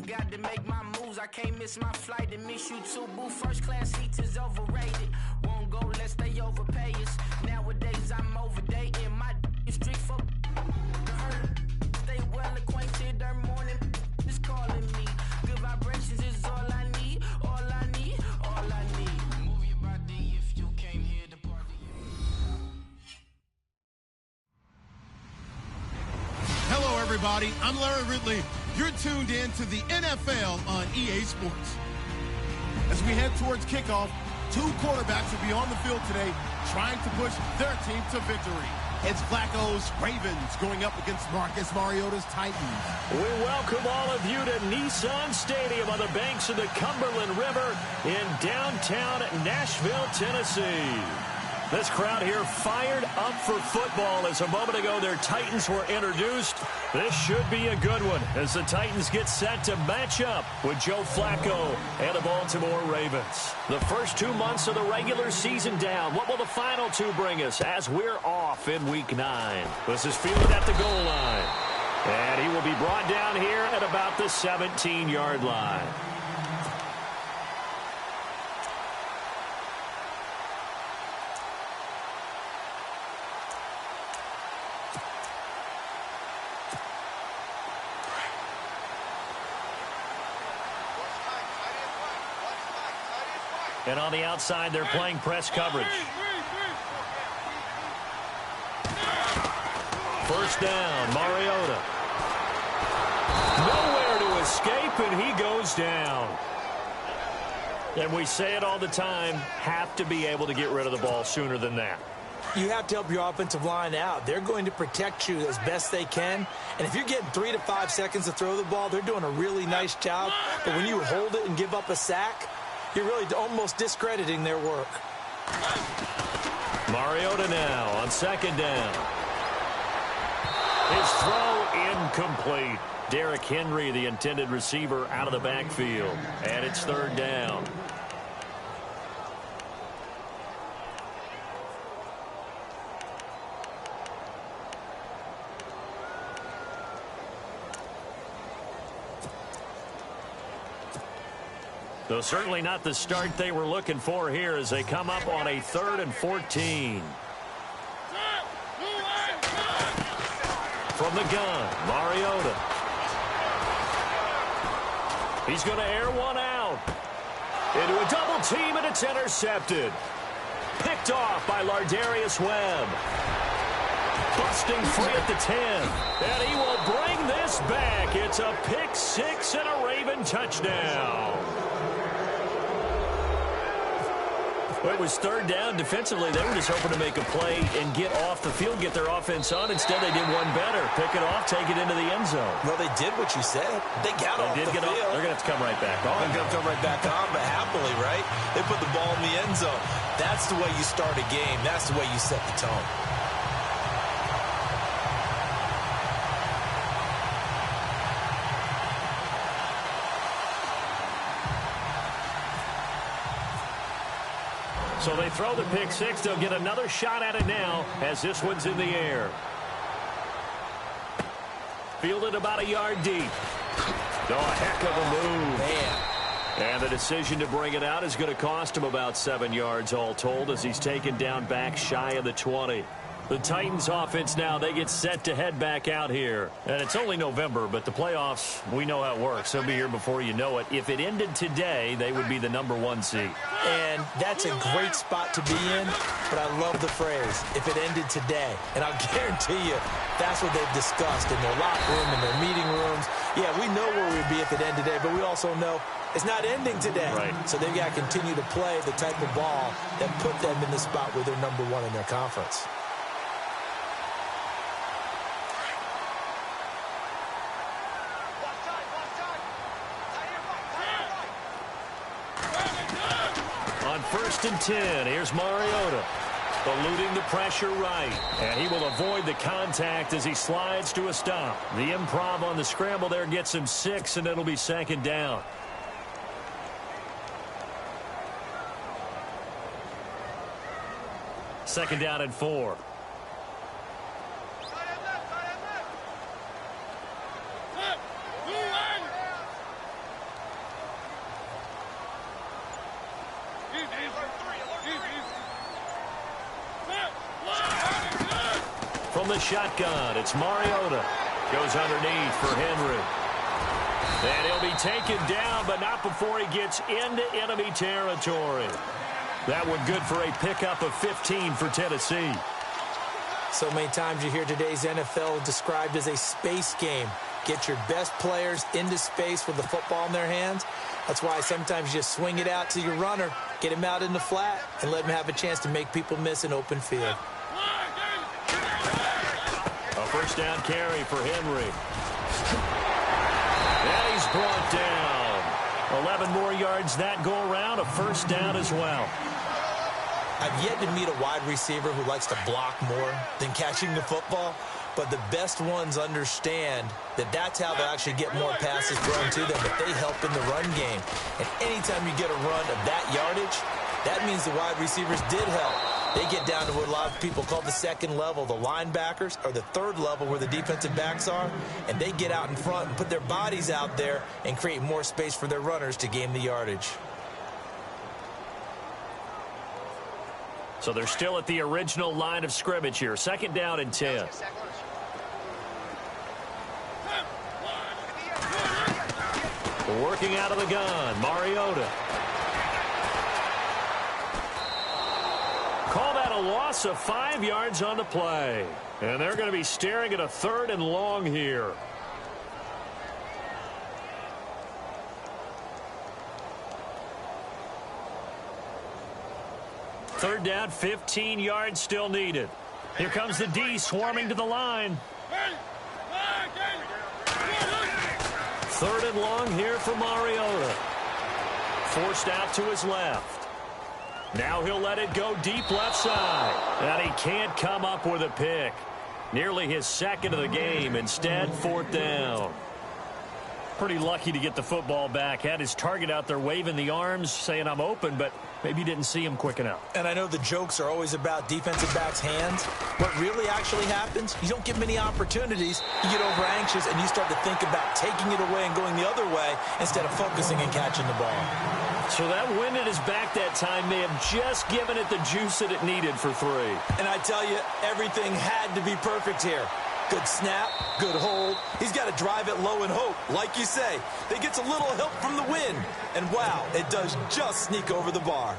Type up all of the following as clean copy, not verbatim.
got to make my moves. I can't miss my flight and miss you too, boo. First class seats is overrated. Won't go less they overpay us. Nowadays I'm overdating my street for stay well acquainted. Their morning is calling me. Good vibrations is all I need. All I need. All I need. Move your body if you came here to party. Hello, everybody. I'm Larry Ridley. You're tuned in to the NFL on EA Sports. As we head towards kickoff, two quarterbacks will be on the field today trying to push their team to victory. It's Flacco's Ravens going up against Marcus Mariota's Titans. We welcome all of you to Nissan Stadium on the banks of the Cumberland River in downtown Nashville, Tennessee. This crowd here fired up for football as a moment ago their Titans were introduced. This should be a good one as the Titans get set to match up with Joe Flacco and the Baltimore Ravens. The first 2 months of the regular season down. What will the final two bring us as we're off in Week 9? This is fielded at the goal line. And he will be brought down here at about the 17-yard line. And on the outside, they're playing press coverage. First down, Mariota. Nowhere to escape, and he goes down. And we say it all the time, have to be able to get rid of the ball sooner than that. You have to help your offensive line out. They're going to protect you as best they can. And if you're getting 3 to 5 seconds to throw the ball, they're doing a really nice job. But when you hold it and give up a sack, you're really almost discrediting their work. Mariota now on second down. His throw incomplete. Derrick Henry, the intended receiver, out of the backfield. And it's third down. Though certainly not the start they were looking for here as they come up on a 3rd and 14. From the gun, Mariota. He's going to air one out. Into a double team, and it's intercepted. Picked off by Lardarius Webb. Busting free at the 10. And he will bring this back. It's a pick six and a Raven touchdown. Well, it was third down. Defensively, they were just hoping to make a play and get off the field, get their offense on. Instead, they did one better. Pick it off, take it into the end zone. Well, they did what you said. They got off the field. They're going to have to come right back on. They're going to come right back on, but happily, right? They put the ball in the end zone. That's the way you start a game. That's the way you set the tone. So they throw the pick six. They'll get another shot at it now as this one's in the air. Fielded about a yard deep. Oh, a heck of a move. Man. And the decision to bring it out is going to cost him about 7 yards all told as he's taken down back shy of the 20. The Titans offense now, they get set to head back out here. And it's only November, but the playoffs, we know how it works. They'll be here before you know it. If it ended today, they would be the #1 seed. And that's a great spot to be in, but I love the phrase, if it ended today. And I'll guarantee you, that's what they've discussed in their locker room, in their meeting rooms. Yeah, we know where we'd be if it ended today, but we also know it's not ending today. Right. So they've got to continue to play the type of ball that put them in the spot where they're #1 in their conference. On 1st and 10, here's Mariota. Eluding the pressure right. And he will avoid the contact as he slides to a stop. The improv on the scramble there gets him 6, and it'll be 2nd down. Second down and 4. from the shotgun. It's Mariota. Goes underneath for Henry. And he'll be taken down, but not before he gets into enemy territory. That one good for a pickup of 15 for Tennessee. So many times you hear today's NFL described as a space game. Get your best players into space with the football in their hands. That's why sometimes you just swing it out to your runner, get him out in the flat, and let him have a chance to make people miss an open field. A first down carry for Henry. And he's brought down. 11 more yards that go around, a first down as well. I've yet to meet a wide receiver who likes to block more than catching the football, but the best ones understand that that's how they'll actually get more passes thrown to them, that they help in the run game. And anytime you get a run of that yardage, that means the wide receivers did help. They get down to what a lot of people call the second level, the linebackers, or the third level where the defensive backs are, and they get out in front and put their bodies out there and create more space for their runners to gain the yardage. So they're still at the original line of scrimmage here. Second down and 10. Working out of the gun, Mariota. Call that a loss of 5 yards on the play. And they're going to be staring at a 3rd and long here. Third down, 15 yards still needed. Here comes the D swarming to the line. 3rd and long here for Mariota. Forced out to his left. Now he'll let it go deep left side. And he can't come up with a pick. Nearly his 2nd of the game. Instead, 4th down. Pretty lucky to get the football back. Had his target out there waving the arms, saying I'm open, but maybe didn't see him quick enough. And I know the jokes are always about defensive backs' hands. What really actually happens, you don't get many opportunities. You get over anxious and you start to think about taking it away and going the other way instead of focusing and catching the ball. So that wind at his back that time may have just given it the juice that it needed for 3. And I tell you, everything had to be perfect here. Good snap, good hold. He's got to drive it low and hope. Like you say, they gets a little help from the wind. And wow, it does just sneak over the bar.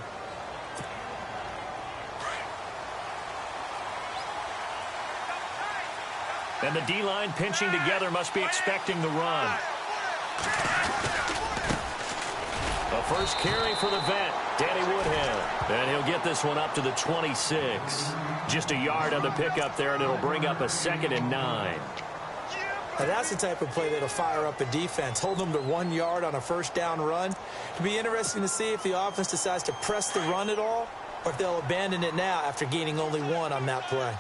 And the D-line pinching together must be expecting the run. A first carry for the vet, Danny Woodhead. And he'll get this one up to the 26. Just a yard on the pickup there, and it'll bring up a 2nd and 9. Now that's the type of play that'll fire up a defense. Hold them to 1 yard on a first down run. It'll be interesting to see if the offense decides to press the run at all, or if they'll abandon it now after gaining only 1 on that play.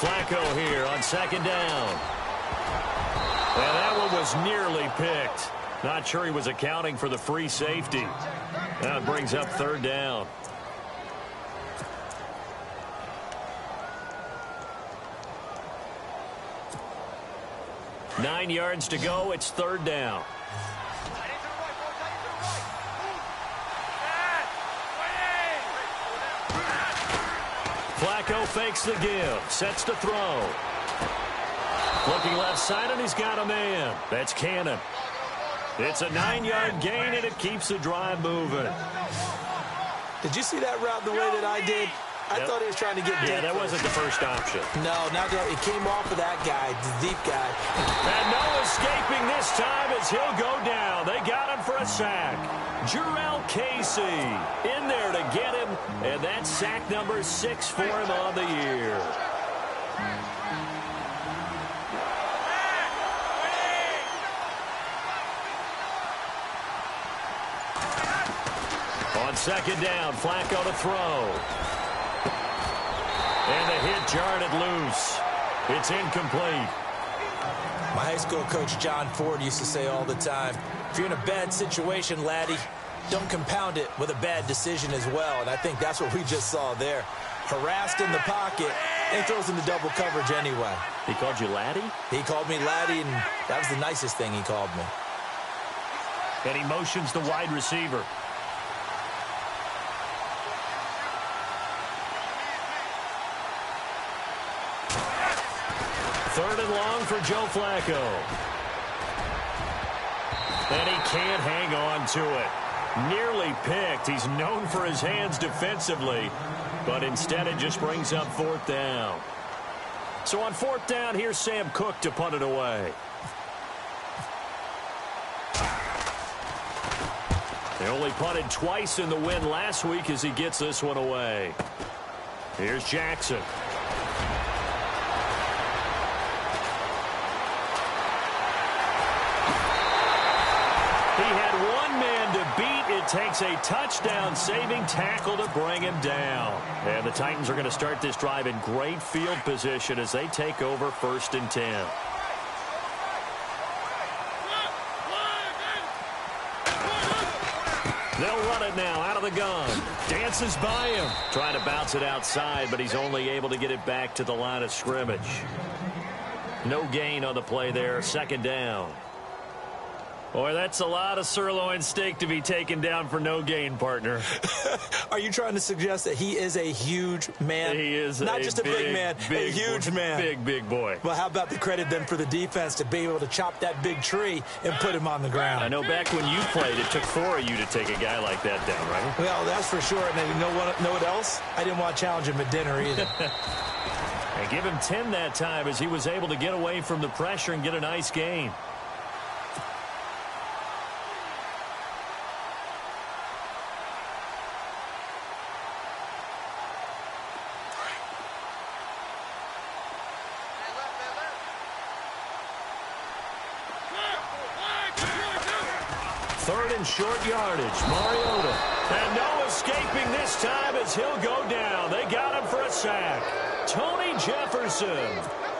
Flacco here on 2nd down. And that one was nearly picked. Not sure he was accounting for the free safety. That brings up 3rd down. Nine yards to go. It's 3rd down. Flacco fakes the give. Sets to throw. Looking left side, and he's got a man. That's Cannon. It's a 9-yard gain, and it keeps the drive moving. Did you see that route the way that I did? I thought he was trying to get deep. Yeah, that wasn't the first option. No, not that. It came off of that guy, the deep guy. And no escaping this time as he'll go down. They got him for a sack. Jurrell Casey in there to get him, and that's sack number 6 for him on the year. On 2nd down, Flacco to throw. And the hit jarred it loose. It's incomplete. My high school coach, John Ford, used to say all the time, if you're in a bad situation, laddie, don't compound it with a bad decision as well. And I think that's what we just saw there. Harassed in the pocket, and throws into double coverage anyway. He called you laddie? He called me laddie, and that was the nicest thing he called me. And he motions the wide receiver. 3rd and long for Joe Flacco. And he can't hang on to it. Nearly picked. He's known for his hands defensively, but instead it just brings up 4th down. So on 4th down, here's Sam Cook to punt it away. They only punted twice in the win last week as he gets this one away. Here's Jackson. He had one man to beat. It takes a touchdown-saving tackle to bring him down. And the Titans are going to start this drive in great field position as they take over 1st and 10. They'll run it now out of the gun. Dances by him. Trying to bounce it outside, but he's only able to get it back to the line of scrimmage. No gain on the play there. 2nd down. Boy, that's a lot of sirloin steak to be taken down for no gain, partner. Are you trying to suggest that he is a huge man? He is not just a big man, a huge man. Big boy. Well, how about the credit then for the defense to be able to chop that big tree and put him on the ground? I know back when you played, it took 4 of you to take a guy like that down, right? Well, that's for sure. And you know what else? I didn't want to challenge him at dinner either. And give him 10 that time as he was able to get away from the pressure and get a nice gain. Short yardage, Mariota. And no escaping this time as he'll go down. They got him for a sack. Tony Jefferson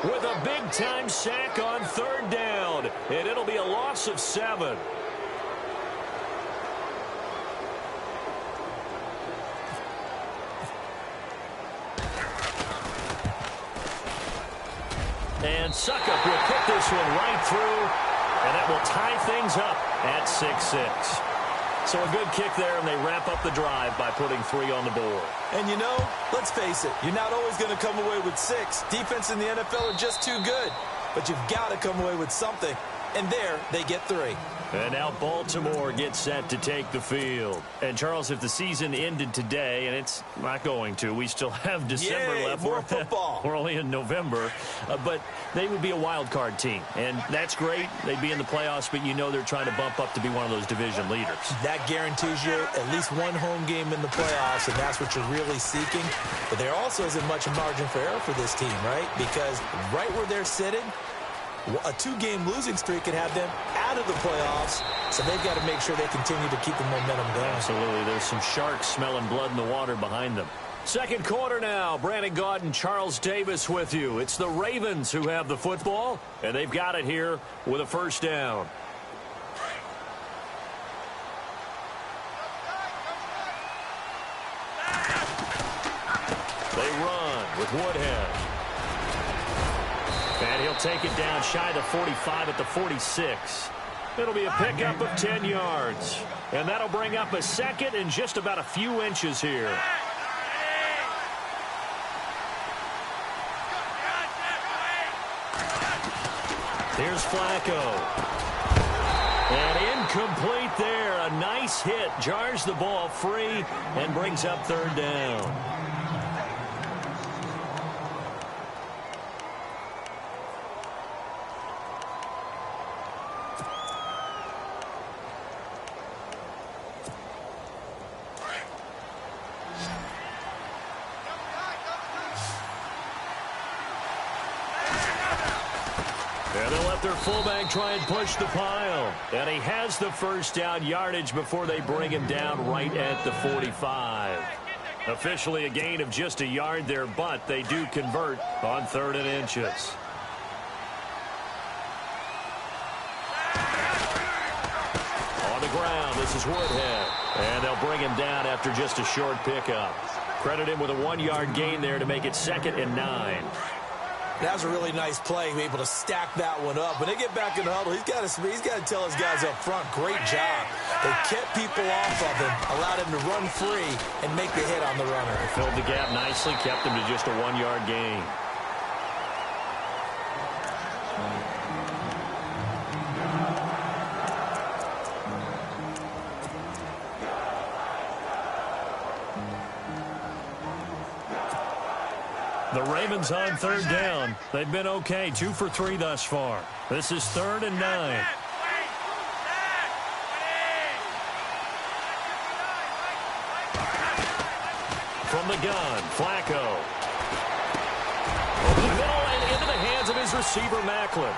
with a big-time sack on 3rd down. And it'll be a loss of 7. And Suckup will put this one right through. And that will tie things up at 6-6. So a good kick there, and they wrap up the drive by putting 3 on the board. And you know, let's face it, you're not always going to come away with 6. Defense in the NFL are just too good. But you've got to come away with something. And there, they get 3. And now Baltimore gets set to take the field. And, Charles, if the season ended today, and it's not going to, we still have December left. More football. We're only in November. But they would be a wild card team. And that's great. They'd be in the playoffs, but you know they're trying to bump up to be one of those division leaders. That guarantees you at least one home game in the playoffs, and that's what you're really seeking. But there also isn't much margin for error for this team, right? Because right where they're sitting, a 2-game losing streak could have them out of the playoffs, so they've got to make sure they continue to keep the momentum going. Absolutely. There's some sharks smelling blood in the water behind them. 2nd quarter now. Brandon Gaudin and Charles Davis with you. It's the Ravens who have the football, and they've got it here with a 1st down. They run with Woodhead. And he'll take it down shy of the 45 at the 46. It'll be a pickup of 10 yards. And that'll bring up a 2nd and just about a few inches here. Here's Flacco. And incomplete there. A nice hit. Jars the ball free and brings up 3rd down. Their fullback try and push the pile. And he has the 1st down yardage before they bring him down right at the 45. Officially a gain of just a yard there, but they do convert on 3rd and inches. On the ground, this is Woodhead. And they'll bring him down after just a short pickup. Credit him with a 1-yard gain there to make it 2nd and 9. That was a really nice play, able to stack that one up. When they get back in the huddle, he's got to tell his guys up front, great job. They kept people off of him, allowed him to run free and make the hit on the runner. Filled the gap nicely, kept him to just a 1-yard gain. The Ravens on third down. They've been okay, 2 for 3 thus far. This is 3rd and 9. From the gun, Flacco. Over the middle and into the hands of his receiver, Macklin.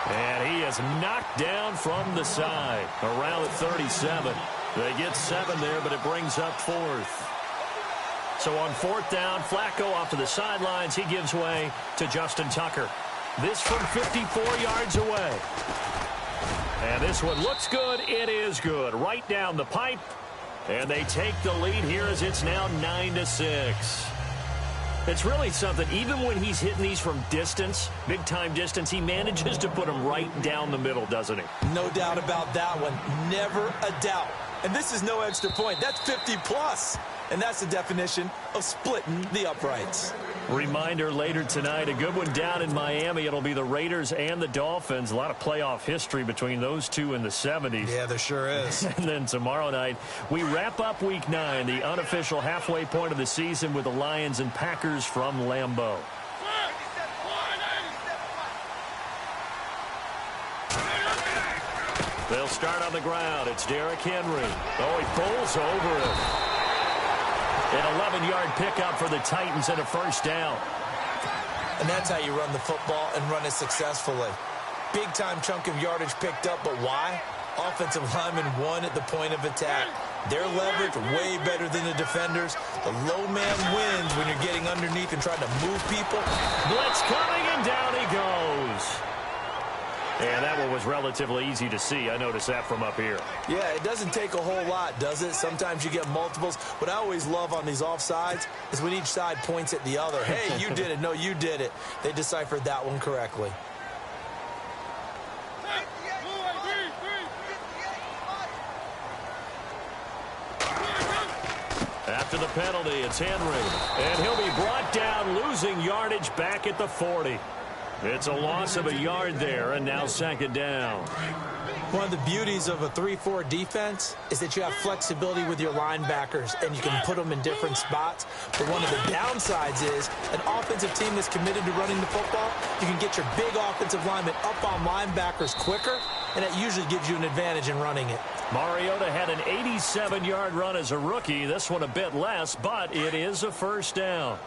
And he is knocked down from the side. Around the 37. They get 7 there, but it brings up 4th. So on 4th down, Flacco off to the sidelines. He gives way to Justin Tucker. This from 54 yards away. And this one looks good. It is good. Right down the pipe. And they take the lead here as it's now 9-6. It's really something. Even when he's hitting these from distance, big-time distance, he manages to put them right down the middle, doesn't he? No doubt about that one. Never a doubt. And this is no extra point. That's 50-plus. And that's the definition of splitting the uprights. Reminder later tonight, a good one down in Miami. It'll be the Raiders and the Dolphins. A lot of playoff history between those two in the 70s. Yeah, there sure is. And then tomorrow night, we wrap up Week 9, the unofficial halfway point of the season with the Lions and Packers from Lambeau. They'll start on the ground. It's Derrick Henry. Oh, he pulls over it. An 11-yard pickup for the Titans and a 1st down. And that's how you run the football and run it successfully. Big-time chunk of yardage picked up, but why? Offensive linemen won at the point of attack. Their leverage way better than the defenders. The low man wins when you're getting underneath and trying to move people. Blitz coming, and down he goes. And that one was relatively easy to see. I noticed that from up here. Yeah, it doesn't take a whole lot, does it? Sometimes you get multiples. What I always love on these offsides is when each side points at the other. Hey, you did it. No, you did it. They deciphered that one correctly. After the penalty, it's Henry. And he'll be brought down, losing yardage back at the 40. It's a loss of a yard there, and now 2nd down. One of the beauties of a 3-4 defense is that you have flexibility with your linebackers, and you can put them in different spots. But one of the downsides is an offensive team that's committed to running the football, you can get your big offensive linemen up on linebackers quicker, and that usually gives you an advantage in running it. Mariota had an 87-yard run as a rookie. This one a bit less, but it is a 1st down.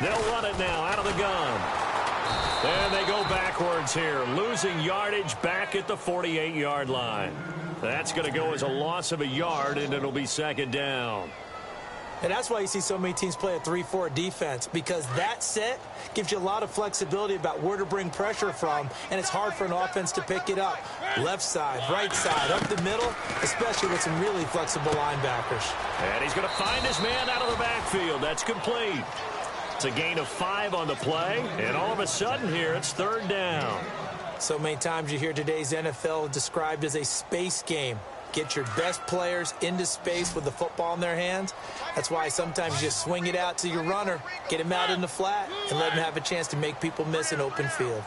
They'll run it now out of the gun. And they go backwards here, losing yardage back at the 48-yard line. That's going to go as a loss of a yard, and it'll be 2nd down. And that's why you see so many teams play a 3-4 defense, because that set gives you a lot of flexibility about where to bring pressure from, and it's hard for an offense to pick it up. Left side, right side, up the middle, especially with some really flexible linebackers. And he's going to find his man out of the backfield. That's complete. It's a gain of 5 on the play, and all of a sudden here it's 3rd down. So many times you hear today's NFL described as a space game. Get your best players into space with the football in their hands. That's why sometimes you just swing it out to your runner, get him out in the flat, and let him have a chance to make people miss an open field.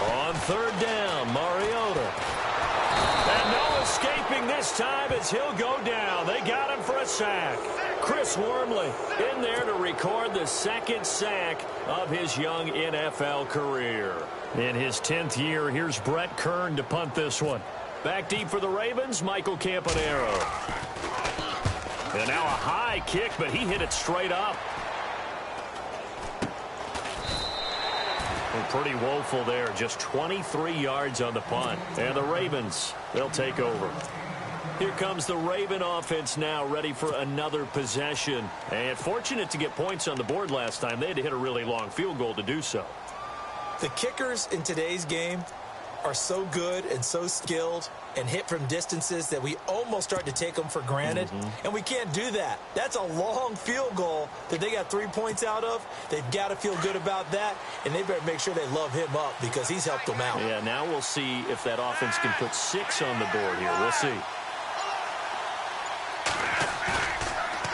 On 3rd down, Mariota. And no escaping this time as he'll go down. They got him for a sack. Chris Wormley in there to record the 2nd sack of his young NFL career. In his 10th year, here's Brett Kern to punt this one. Back deep for the Ravens, Michael Campanaro. And now a high kick, but he hit it straight up. And pretty woeful there, just 23 yards on the punt. And the Ravens, they'll take over. Here comes the Raven offense now, ready for another possession. And fortunate to get points on the board last time. They had to hit a really long field goal to do so. The kickers in today's game are so good and so skilled and hit from distances that we almost start to take them for granted, and we can't do that. That's a long field goal that they got 3 points out of. They've got to feel good about that, and they better make sure they love him up because he's helped them out. Yeah, now we'll see if that offense can put 6 on the board here. We'll see.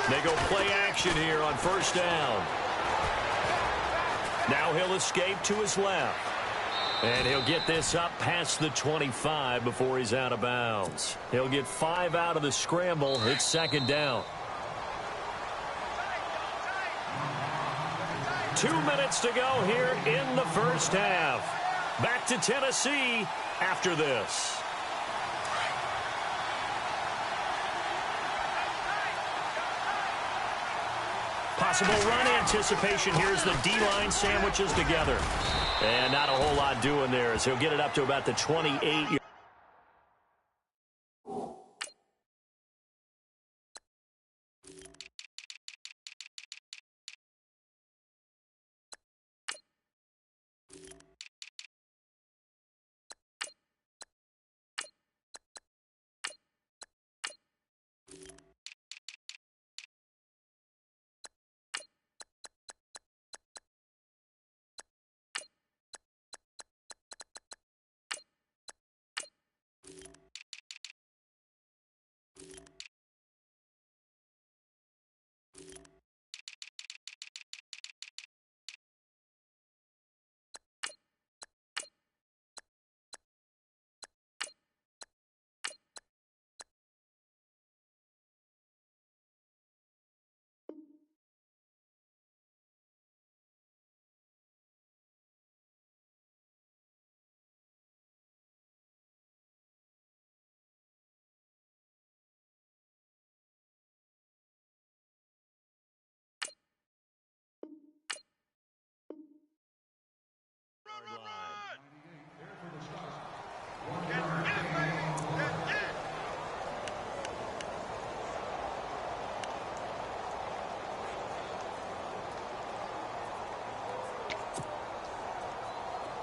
They go play action here on first down. Now he'll escape to his left. And he'll get this up past the 25 before he's out of bounds. He'll get 5 out of the scramble. It's second down. 2 minutes to go here in the first half. Back to Tennessee after this. Possible run anticipation. Here's the D-line sandwiches together. And not a whole lot doing there as he'll get it up to about the 28.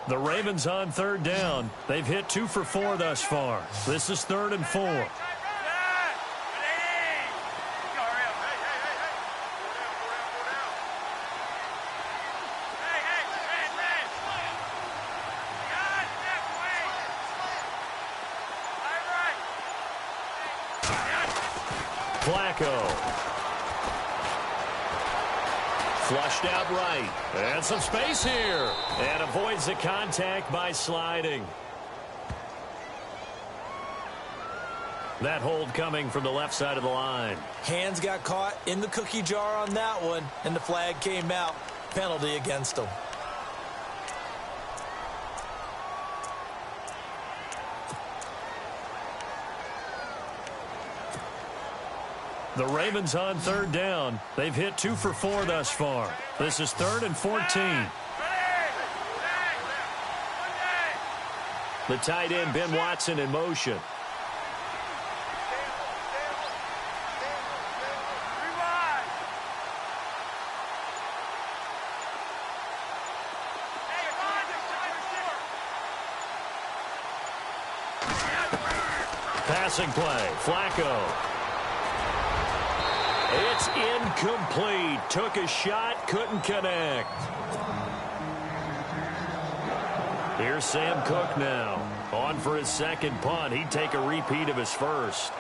The Ravens on third down. They've hit 2 for 4 thus far. This is 3rd and 4. Flacco. Flushed out right. And some space here. And avoids the contact by sliding. That hold coming from the left side of the line. Hands got caught in the cookie jar on that one, and the flag came out. Penalty against them. The Ravens on third down. They've hit 2 for 4 thus far. This is 3rd and 14. The tight end, Ben Watson, in motion. Passing play. Flacco. It's incomplete. Took a shot, couldn't connect. Here's Sam Cook now. On for his second punt. He'd take a repeat of his first.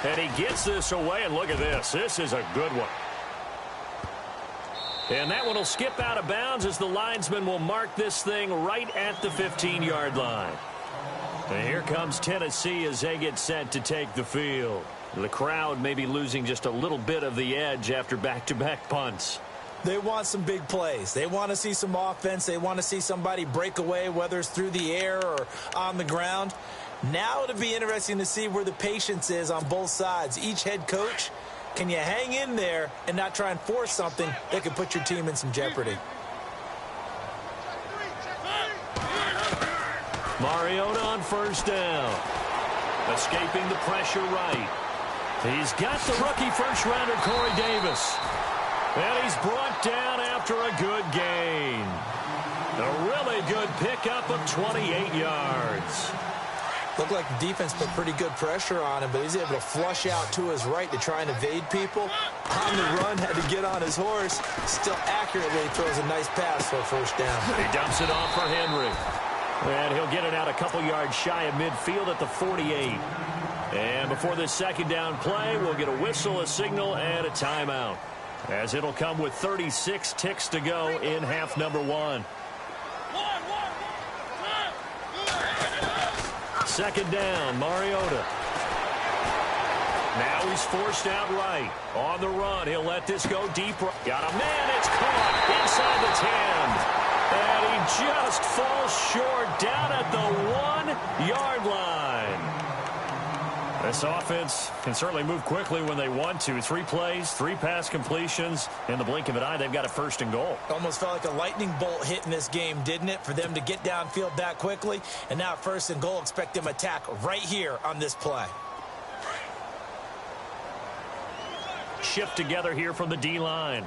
And he gets this away, and look at this. This is a good one. And that one will skip out of bounds as the linesman will mark this thing right at the 15-yard line. And here comes Tennessee as they get set to take the field. The crowd may be losing just a little bit of the edge after back-to-back punts. They want some big plays. They want to see some offense. They want to see somebody break away, whether it's through the air or on the ground. Now it'll be interesting to see where the patience is on both sides. Each head coach, can you hang in there and not try and force something that could put your team in some jeopardy? Mariota on first down. Escaping the pressure right. He's got the rookie first-rounder, Corey Davis. And he's brought down after a good gain. A really good pickup of 28 yards. Looked like the defense put pretty good pressure on him, but he's able to flush out to his right to try and evade people. On the run, had to get on his horse. Still accurately throws a nice pass for a first down. He dumps it off for Henry. And he'll get it out a couple yards shy of midfield at the 48. And before this second down play, we'll get a whistle, a signal, and a timeout, as it'll come with 36 ticks to go in half number 1. Second down, Mariota. Now he's forced out right. On the run, he'll let this go deep. Got a man, it's caught inside the 10. And he just falls short down at the 1-yard line. This offense can certainly move quickly when they want to. 3 plays, 3 pass completions. In the blink of an eye, they've got a first and goal. Almost felt like a lightning bolt hit in this game, didn't it? For them to get downfield that quickly. And now first and goal, expect them to attack right here on this play. Shift together here from the D-line.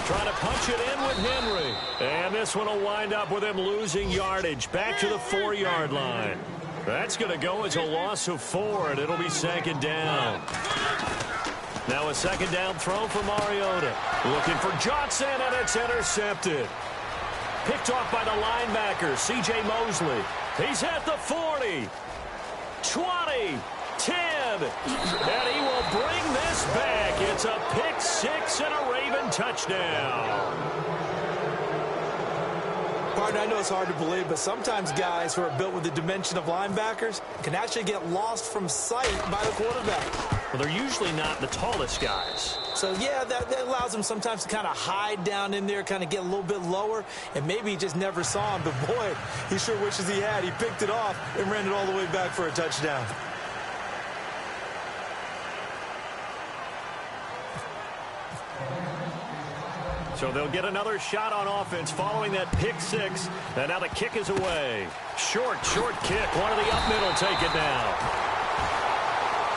Trying to punch it in with Henry. And this one will wind up with him losing yardage. Back to the 4-yard line. That's going to go as a loss of 4, and it'll be second down. Now a second down throw for Mariota. Looking for Johnson, and it's intercepted. Picked off by the linebacker, C.J. Mosley. He's at the 40, 20, 10, and he will bring this back. It's a pick 6 and a Raven touchdown. Partner, I know it's hard to believe, but sometimes guys who are built with the dimension of linebackers can actually get lost from sight by the quarterback. Well, they're usually not the tallest guys. So, yeah, that allows him sometimes to kind of hide down in there, kind of get a little bit lower, and maybe he just never saw him. But, boy, he sure wishes he had. He picked it off and ran it all the way back for a touchdown. So they'll get another shot on offense following that pick 6. And now the kick is away. Short kick. One of the up middle take it now.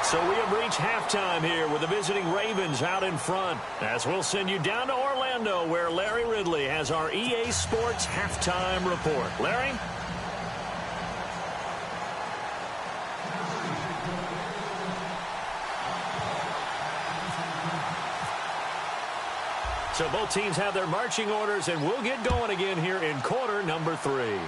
So we have reached halftime here with the visiting Ravens out in front, as we'll send you down to Orlando, where Larry Ridley has our EA Sports halftime report. Larry? So both teams have their marching orders, and we'll get going again here in quarter number 3.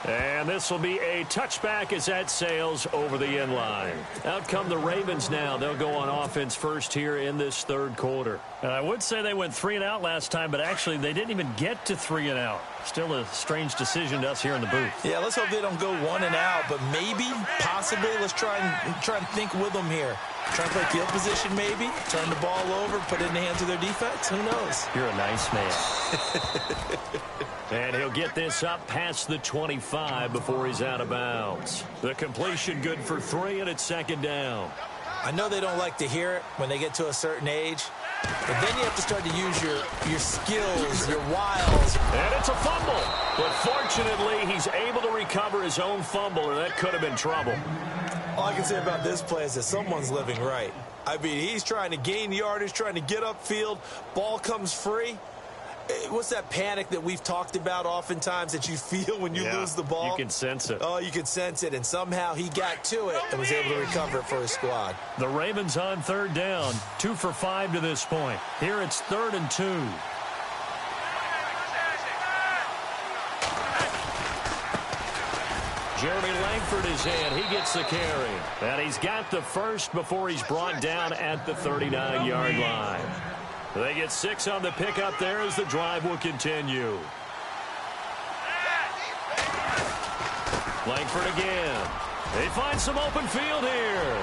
And this will be a touchback as that sails over the end line. Out come the Ravens now. They'll go on offense first here in this third quarter. And I would say they went 3 and out last time, but actually they didn't even get to 3 and out. Still a strange decision to us here in the booth. Yeah, let's hope they don't go 1 and out, but maybe, possibly, let's try and think with them here. Try and play field position maybe, turn the ball over, put it in the hands of their defense. Who knows? You're a nice man. And he'll get this up past the 25 before he's out of bounds. The completion good for 3, and it's second down. I know they don't like to hear it when they get to a certain age, but then you have to start to use your skills, your wiles. And it's a fumble. But fortunately, he's able to recover his own fumble, or that could have been trouble. All I can say about this play is that someone's living right. I mean, he's trying to gain yardage, trying to get upfield. Ball comes free. What's that panic that we've talked about oftentimes that you feel when you lose the ball? You can sense it. Oh, you can sense it, and somehow he got to it and was able to recover it for his squad. The Ravens on third down, 2 for 5 to this point. Here it's 3rd and 2. Jeremy Langford is in. He gets the carry. And he's got the first before he's brought down at the 39-yard line. They get 6 on the pickup there as the drive will continue. Langford again. They find some open field here.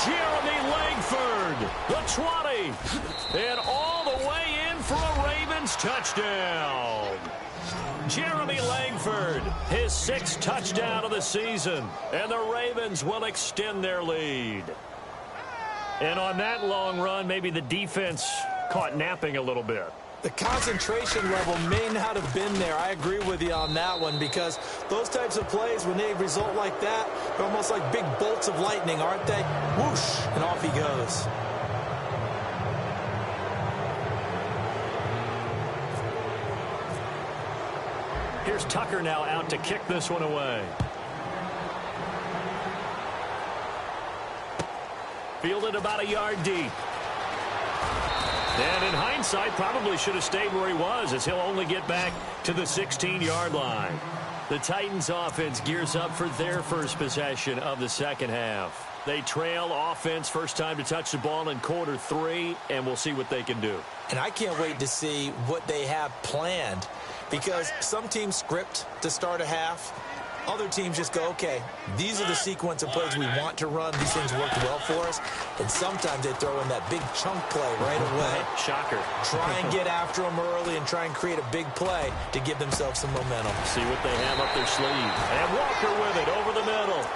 Jeremy Langford, the 20. And all the way in for a Ravens touchdown. Jeremy Langford, his 6th touchdown of the season. And the Ravens will extend their lead. And on that long run, maybe the defense caught napping a little bit. The concentration level may not have been there. I agree with you on that one, because those types of plays, when they result like that, they're almost like big bolts of lightning, aren't they? Whoosh, and off he goes. Here's Tucker now out to kick this one away. Fielded about a yard deep. And in hindsight, probably should have stayed where he was, as he'll only get back to the 16-yard line. The Titans offense gears up for their first possession of the second half. They trail offense, first time to touch the ball in quarter 3, and we'll see what they can do. And I can't wait to see what they have planned, because some teams script to start a half. Other teams just go, okay, these are the sequence of plays we want to run. These things worked well for us. And sometimes they throw in that big chunk play right away. Shocker. Try and get after them early and try and create a big play to give themselves some momentum. See what they have up their sleeve. And Walker with it over the middle.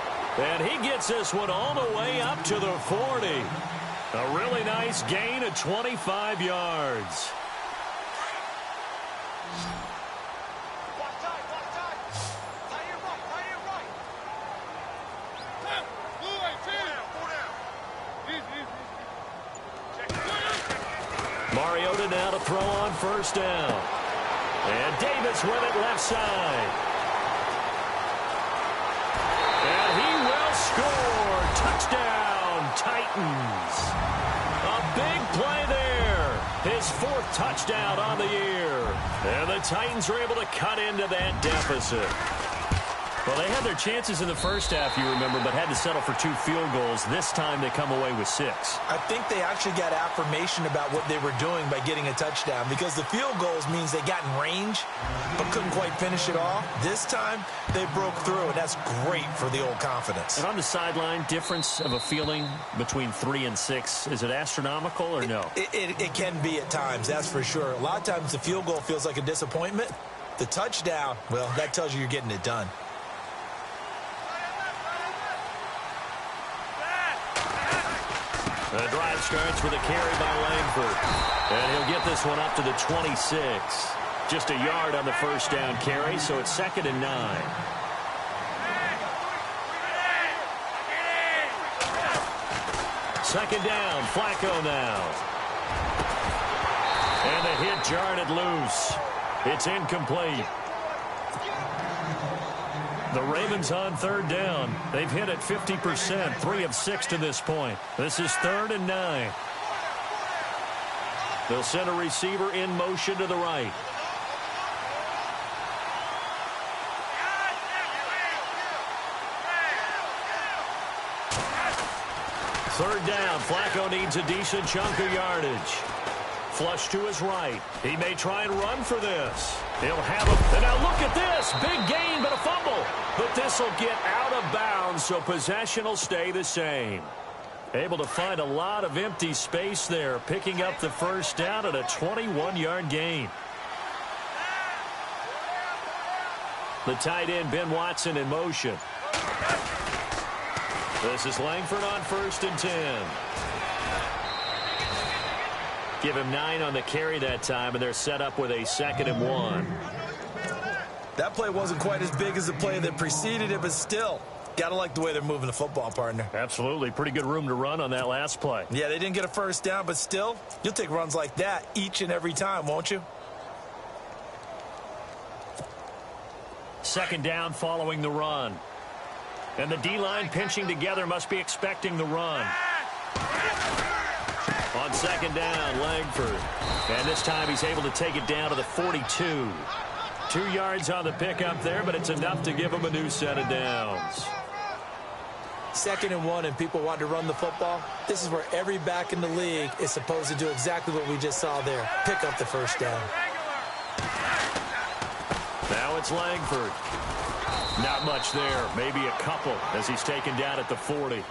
And he gets this one all the way up to the 40. A really nice gain of 25 yards. Mariota now to throw on first down. And Davis with it left side. And he will score. Touchdown, Titans. A big play there. His 4th touchdown on the year. And the Titans are able to cut into that deficit. Well, they had their chances in the first half, you remember, but had to settle for 2 field goals. This time they come away with 6. I think they actually got affirmation about what they were doing by getting a touchdown, because the field goals means they got in range but couldn't quite finish it off. This time they broke through, and that's great for the old confidence. And on the sideline, difference of a feeling between 3 and 6, is it astronomical or no? It can be at times, that's for sure. A lot of times the field goal feels like a disappointment. The touchdown, well, that tells you you're getting it done. The drive starts with a carry by Langford. And he'll get this one up to the 26. Just a yard on the first down carry, so it's 2nd and 9. Second down, Flacco now. And the hit jarred it loose. It's incomplete. The Ravens on 3rd down. They've hit it 50%, 3 of 6 to this point. This is 3rd and 9. They'll send a receiver in motion to the right. Third down. Flacco needs a decent chunk of yardage. Flush to his right. He may try and run for this. He'll have him. And now look at this. Big gain, but a fumble. But this will get out of bounds, so possession will stay the same. Able to find a lot of empty space there, picking up the first down at a 21-yard gain. The tight end, Ben Watson, in motion. This is Langford on 1st and 10. Give him 9 on the carry that time, and they're set up with a 2nd and 1. That play wasn't quite as big as the play that preceded it, but still, got to like the way they're moving the football, partner. Absolutely. Pretty good room to run on that last play. Yeah, they didn't get a first down, but still, you'll take runs like that each and every time, won't you? 2nd down following the run. And the D-line pinching together, must be expecting the run. On 2nd down, Langford. And this time he's able to take it down to the 42. 2 yards on the pickup there, but it's enough to give him a new set of downs. 2nd and 1, and people want to run the football. This is where every back in the league is supposed to do exactly what we just saw there. Pick up the first down. Now it's Langford. Not much there. Maybe a couple as he's taken down at the 40.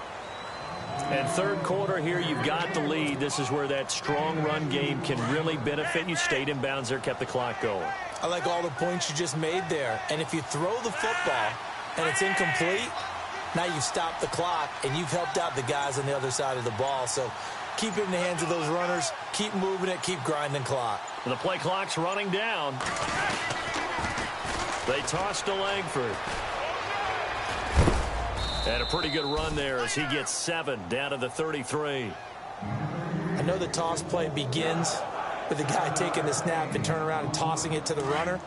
And 3rd quarter here, you've got the lead. This is where that strong run game can really benefit you. Stayed in bounds there, kept the clock going. I like all the points you just made there. And if you throw the football and it's incomplete, now you've stopped the clock and you've helped out the guys on the other side of the ball. So Keep it in the hands of those runners. Keep moving it. Keep grinding clock. The play clock's running down. They toss to Langford. And a pretty good run there as he gets 7 down to the 33. I know the toss play begins with the guy taking the snap and turning around and tossing it to the runner.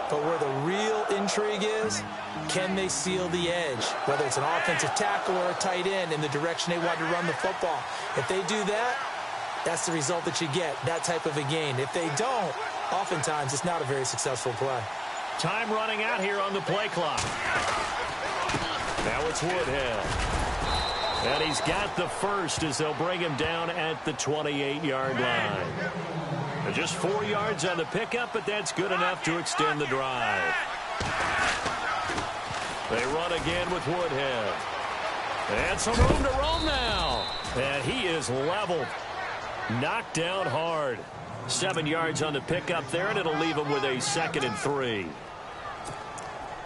But where the real intrigue is, can they seal the edge? Whether it's an offensive tackle or a tight end in the direction they want to run the football. If they do that, that's the result that you get, that type of a gain. If they don't, oftentimes it's not a very successful play. Time running out here on the play clock. Now it's Woodhead. And he's got the first as they'll bring him down at the 28-yard line. Just 4 yards on the pickup, but that's good enough to extend the drive. They run again with Woodhead. And some room to roam now. And he is leveled. Knocked down hard. 7 yards on the pickup there, and it'll leave him with a 2nd and 3.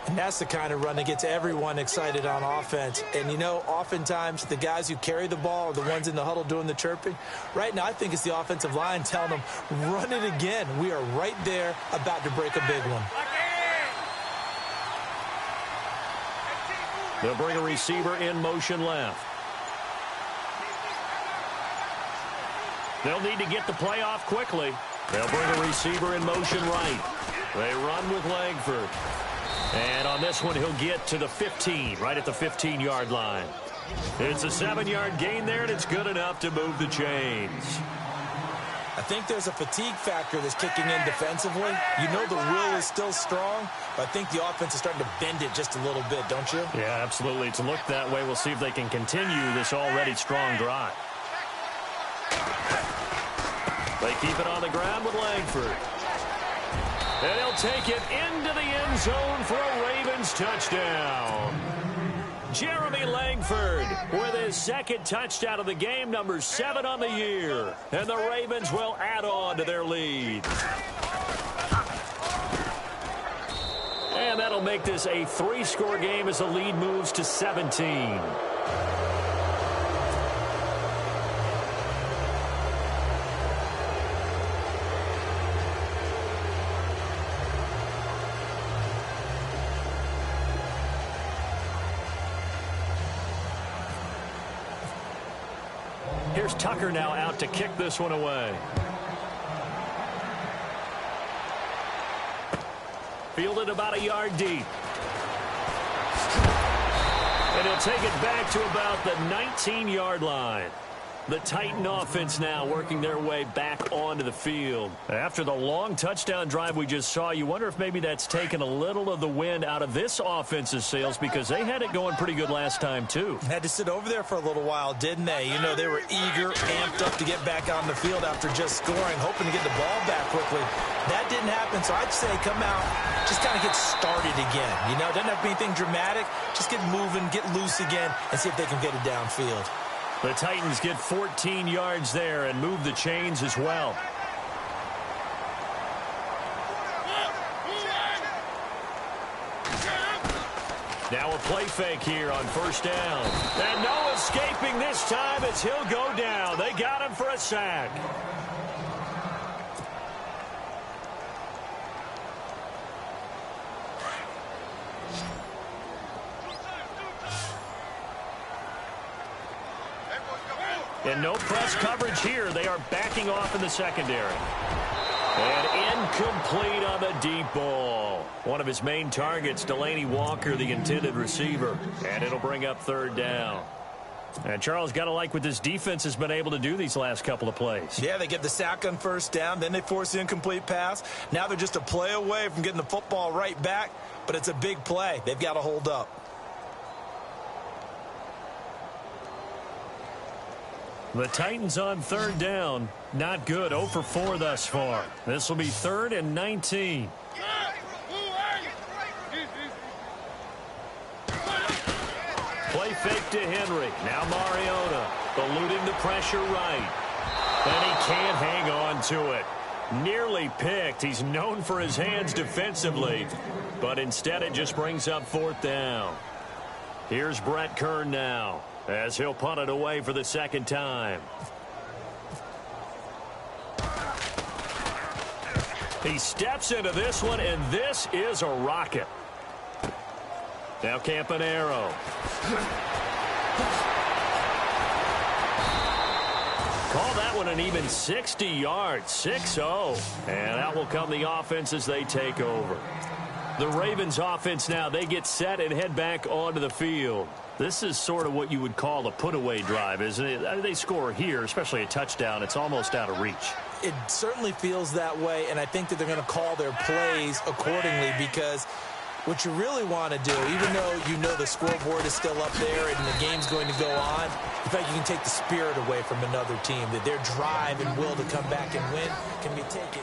And that's the kind of run that gets everyone excited on offense. And, you know, oftentimes the guys who carry the ball are the ones in the huddle doing the chirping. Right now, I think it's the offensive line telling them, run it again. We are right there about to break a big one. They'll bring a receiver in motion left. They'll need to get the play off quickly. They'll bring a receiver in motion right. They run with Langford. And on this one, he'll get to the 15, right at the 15-yard line. It's a 7-yard gain there, and it's good enough to move the chains. I think there's a fatigue factor that's kicking in defensively. You know the will is still strong, but I think the offense is starting to bend it just a little bit, don't you? Yeah, absolutely. It's looked that way. We'll see if they can continue this already strong drive. They keep it on the ground with Langford. And he'll take it into the end zone for a Ravens touchdown. Jeremy Langford with his 2nd touchdown of the game, number 7 on the year. And the Ravens will add on to their lead. And that'll make this a 3-score game as the lead moves to 17. Here's Tucker now out to kick this one away. Fielded about a yard deep. And he'll take it back to about the 19-yard line. The Titan offense now working their way back onto the field. After the long touchdown drive we just saw, you wonder if maybe that's taken a little of the wind out of this offense's sails because they had it going pretty good last time, too. Had to sit over there for a little while, didn't they? You know, they were eager, amped up to get back on the field after just scoring, hoping to get the ball back quickly. That didn't happen, so I'd say come out, just kind of get started again. You know, doesn't have to be anything dramatic. Just get moving, get loose again, and see if they can get it downfield. The Titans get 14 yards there and move the chains as well. Now a play fake here on 1st down. And no escaping this time as he'll go down. They got him for a sack. And no press coverage here. They are backing off in the secondary. And incomplete on the deep ball. One of his main targets, Delaney Walker, the intended receiver. And it'll bring up 3rd down. And Charles, got to like what this defense has been able to do these last couple of plays. Yeah, they get the sack on 1st down. Then they force the incomplete pass. Now they're just a play away from getting the football right back. But it's a big play. They've got to hold up. The Titans on 3rd down. Not good. 0 for 4 thus far. This will be 3rd and 19. Play fake to Henry. Now Mariota eluding the pressure right. And he can't hang on to it. Nearly picked. He's known for his hands defensively. But instead it just brings up 4th down. Here's Brett Kern now, as he'll punt it away for the 2nd time. He steps into this one, and this is a rocket. Now Campanaro. Call that one an even 60 yards, 6-0. And out will come the offense as they take over. The Ravens offense now, they get set and head back onto the field. This is sort of what you would call a put-away drive, isn't it? They score here, especially a touchdown. It's almost out of reach. It certainly feels that way, and I think that they're going to call their plays accordingly because what you really want to do, even though you know the scoreboard is still up there and the game's going to go on, in fact, you can take the spirit away from another team, that their drive and will to come back and win can be taken.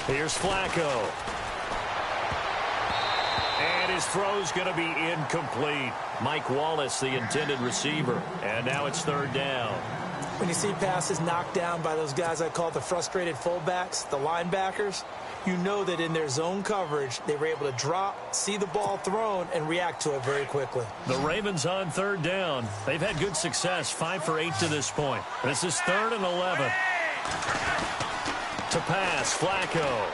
Here's Flacco. And his throw's going to be incomplete. Mike Wallace, the intended receiver. And now it's third down. When you see passes knocked down by those guys I call the frustrated fullbacks, the linebackers, you know that in their zone coverage, they were able to drop, see the ball thrown, and react to it very quickly. The Ravens on third down. They've had good success, 5 for 8 to this point. This is 3rd and 11. To pass, Flacco.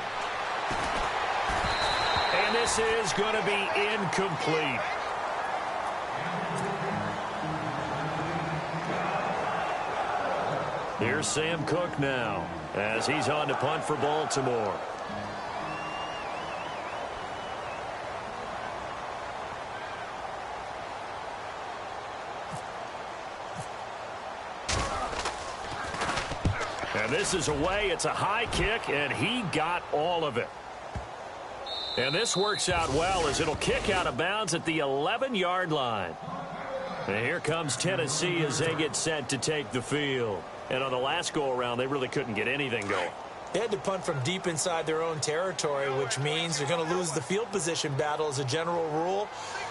And this is going to be incomplete. Here's Sam Cook now as he's on to punt for Baltimore. And this is away. It's a high kick, and he got all of it. And this works out well as it'll kick out of bounds at the 11-yard line. And here comes Tennessee as they get set to take the field. And on the last go-around, they really couldn't get anything going. They had to punt from deep inside their own territory, which means they're going to lose the field position battle as a general rule.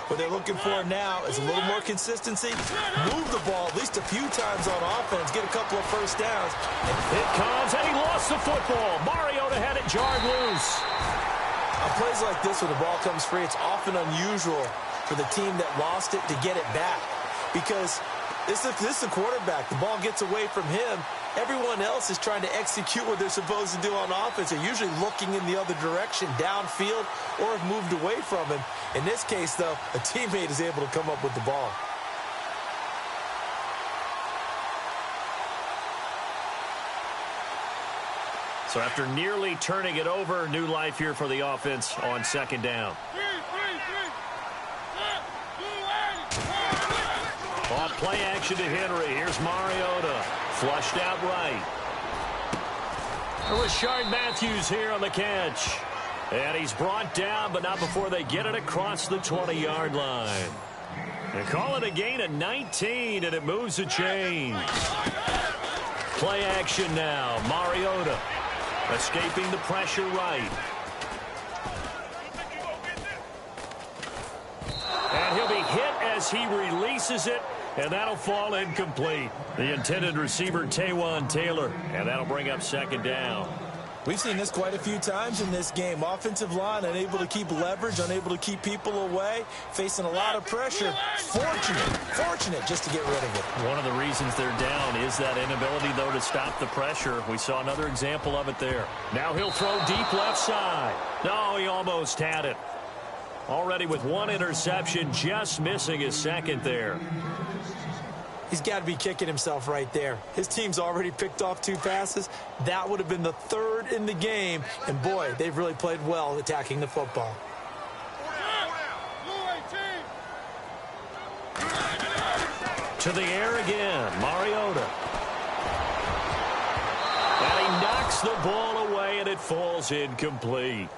What they're looking for now is a little more consistency, move the ball at least a few times on offense, get a couple of first downs. And it comes, and he lost the football. Mariota had it jarred loose. On plays like this where the ball comes free, it's often unusual for the team that lost it to get it back because this is a quarterback. The ball gets away from him. Everyone else is trying to execute what they're supposed to do on offense. They're usually looking in the other direction, downfield, or have moved away from him. In this case, though, a teammate is able to come up with the ball. So after nearly turning it over, new life here for the offense on second down. On play action to Henry. Here's Mariota. Flushed out right. Rashard Matthews here on the catch. And he's brought down, but not before they get it across the 20-yard line. They call it a gain of 19, and it moves the chains. Play action now. Mariota escaping the pressure right. And he'll be hit as he releases it. And that'll fall incomplete. The intended receiver, Taywan Taylor. And that'll bring up second down. We've seen this quite a few times in this game. Offensive line unable to keep leverage, unable to keep people away, facing a lot of pressure. Fortunate just to get rid of it. One of the reasons they're down is that inability, though, to stop the pressure. We saw another example of it there. Now he'll throw deep left side. No, he almost had it. Already with one interception, just missing his second there. He's got to be kicking himself right there. His team's already picked off 2 passes. That would have been the 3rd in the game. And, boy, they've really played well attacking the football. To the air again, Mariota. And he knocks the ball away, and it falls incomplete.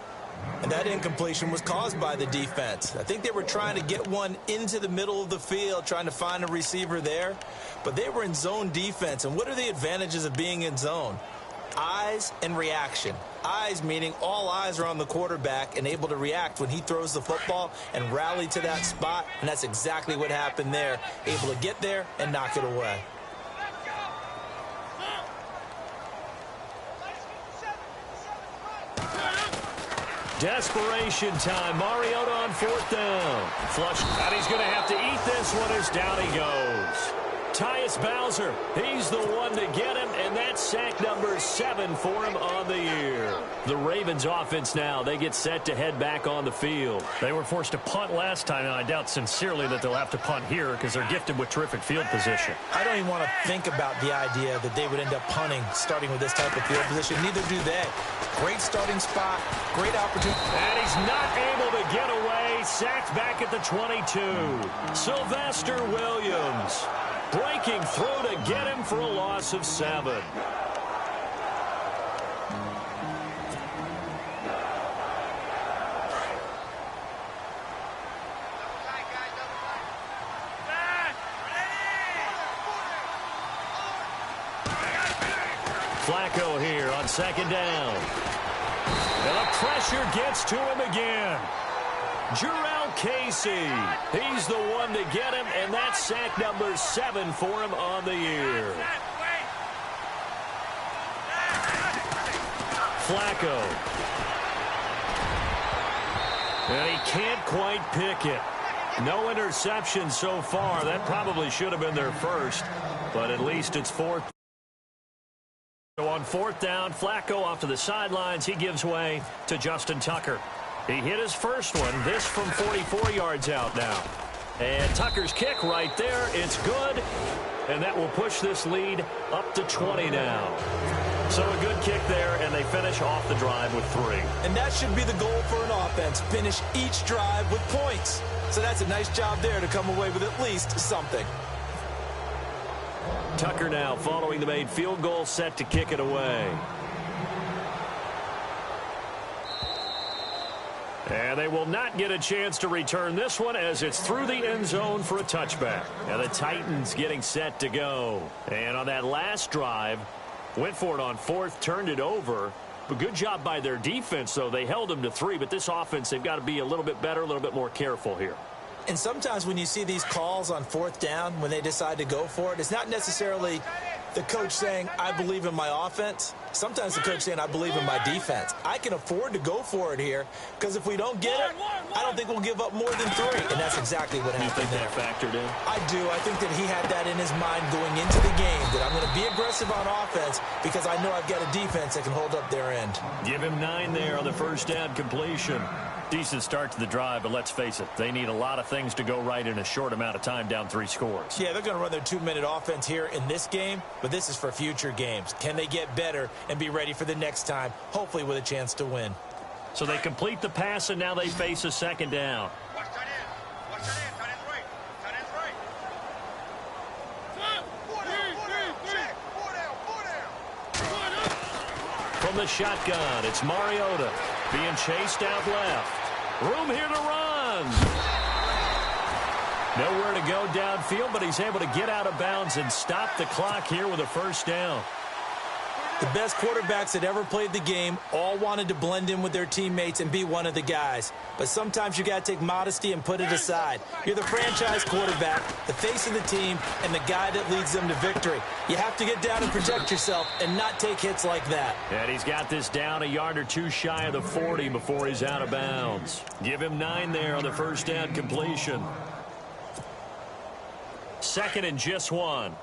And that incompletion was caused by the defense. I think they were trying to get one into the middle of the field, trying to find a receiver there. But they were in zone defense. And what are the advantages of being in zone? Eyes and reaction. Eyes meaning all eyes are on the quarterback and able to react when he throws the football and rally to that spot. And that's exactly what happened there. Able to get there and knock it away. Desperation time. Mariota on 4th down. Flush. And he's going to have to eat this one as down he goes. Tyus Bowser, he's the one to get him, and that's sack number 7 for him on the year. The Ravens offense now, they get set to head back on the field. They were forced to punt last time, and I doubt sincerely that they'll have to punt here because they're gifted with terrific field position. I don't even want to think about the idea that they would end up punting starting with this type of field position. Neither do they. Great starting spot, great opportunity. And he's not able to get away. Sacked back at the 22. Sylvester Williams breaking through to get him for a loss of 7. Flacco here on 2nd down. And the pressure gets to him again. Jarrell Casey, he's the one to get him, and that's sack number 7 for him on the year. Flacco. And he can't quite pick it. No interception so far. That probably should have been their first, but at least it's 4th. So on 4th down, Flacco off to the sidelines. He gives way to Justin Tucker. He hit his first one, this from 44 yards out now. And Tucker's kick right there, it's good. And that will push this lead up to 20 now. So a good kick there, and they finish off the drive with 3. And that should be the goal for an offense, finish each drive with points. So that's a nice job there to come away with at least something. Tucker now following the made field goal, set to kick it away. And they will not get a chance to return this one as it's through the end zone for a touchback. And the Titans getting set to go. And on that last drive, went for it on 4th, turned it over. But good job by their defense, though. They held them to 3, but this offense, they've got to be a little bit better, a little bit more careful here. And sometimes when you see these calls on 4th down, when they decide to go for it, it's not necessarily the coach saying, I believe in my offense. Sometimes the coach saying, I believe in my defense. I can afford to go for it here because if we don't get it, I don't think we'll give up more than 3. And that's exactly what happened there. You think that factored in? I do. I think that he had that in his mind going into the game, that I'm going to be aggressive on offense because I know I've got a defense that can hold up their end. Give him 9 there on the first down completion. Decent start to the drive, but let's face it, they need a lot of things to go right in a short amount of time, down 3 scores. Yeah, they're going to run their 2-minute offense here in this game, but this is for future games. Can they get better and be ready for the next time, hopefully with a chance to win? So they complete the pass, and now they face a 2nd down. Watch that in. Watch that in. Tight end's right. Tight end's right. 4 down. From the shotgun, it's Mariota being chased out left. Room here to run. Nowhere to go downfield, but he's able to get out of bounds and stop the clock here with a first down. The best quarterbacks that ever played the game all wanted to blend in with their teammates and be one of the guys. But sometimes you got to take modesty and put it aside. You're the franchise quarterback, the face of the team, and the guy that leads them to victory. You have to get down and protect yourself and not take hits like that. And he's got this down a yard or 2 shy of the 40 before he's out of bounds. Give him 9 there on the first down completion. 2nd and just 1.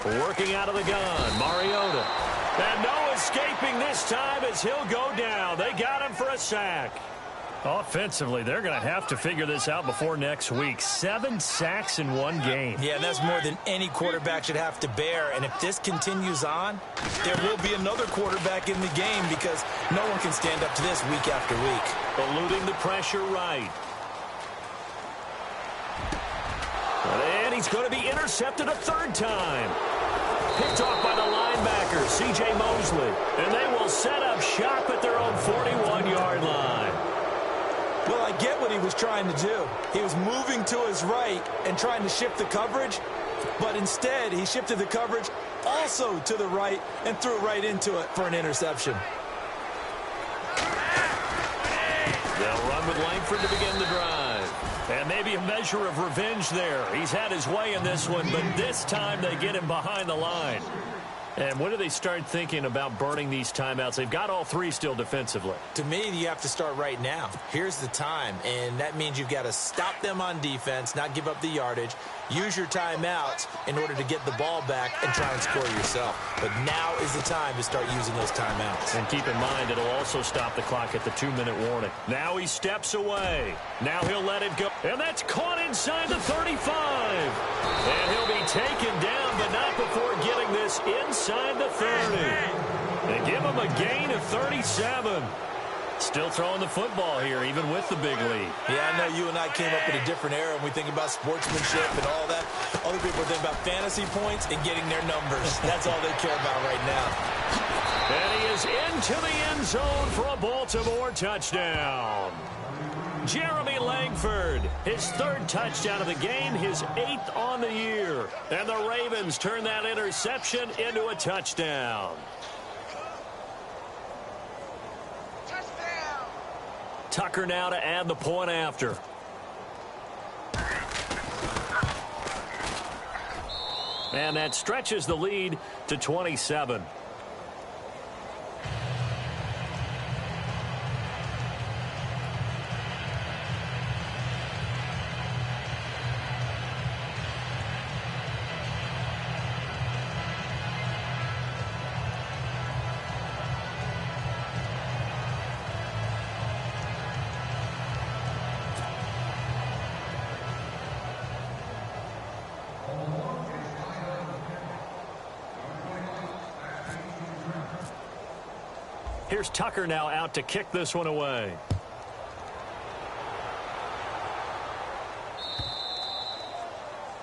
Working out of the gun, Mariota. And no escaping this time as he'll go down. They got him for a sack. Offensively, they're going to have to figure this out before next week. 7 sacks in 1 game. Yeah, that's more than any quarterback should have to bear. And if this continues on, there will be another quarterback in the game because no one can stand up to this week after week. Eluding the pressure right. And he's going to be intercepted a 3rd time. Picked off by the linebacker, C.J. Mosley. And they will set up shop at their own 41-yard line. Well, I get what he was trying to do. He was moving to his right and trying to shift the coverage, but instead he shifted the coverage also to the right and threw it right into it for an interception. They'll run with Langford to begin the drive. And maybe a measure of revenge there. He's had his way in this one, but this time they get him behind the line. And when do they start thinking about burning these timeouts? They've got all three still defensively. To me, you have to start right now. Here's the time, and that means you've got to stop them on defense, not give up the yardage, use your timeouts in order to get the ball back and try and score yourself. But now is the time to start using those timeouts. And keep in mind, it'll also stop the clock at the 2-minute warning. Now he steps away. Now he'll let it go. And that's caught inside the 35. And he'll be taken down, but not before getting this inside the 30. They give him a gain of 37. Still throwing the football here, even with the big lead. Yeah, I know you and I came up in a different era when we think about sportsmanship and all that. Other people think about fantasy points and getting their numbers. That's all they care about right now. And he is into the end zone for a Baltimore touchdown. Jeremy Langford, his third touchdown of the game, his 8th on the year. And the Ravens turn that interception into a touchdown. Tucker now to add the point after. And that stretches the lead to 27. Here's Tucker now out to kick this one away.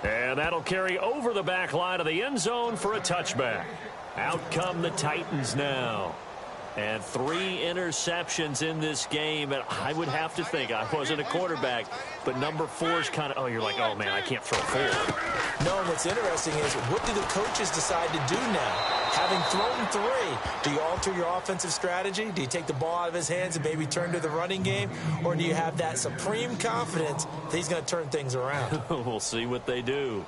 And that'll carry over the back line of the end zone for a touchback. Out come the Titans now. And 3 interceptions in this game. And I would have to think, I wasn't a quarterback, but number 4 is kind of, oh, you're like, oh, man, I can't throw 4. No, what's interesting is, what do the coaches decide to do now? Having thrown 3, do you alter your offensive strategy? Do you take the ball out of his hands and maybe turn to the running game? Or do you have that supreme confidence that he's going to turn things around? We'll see what they do.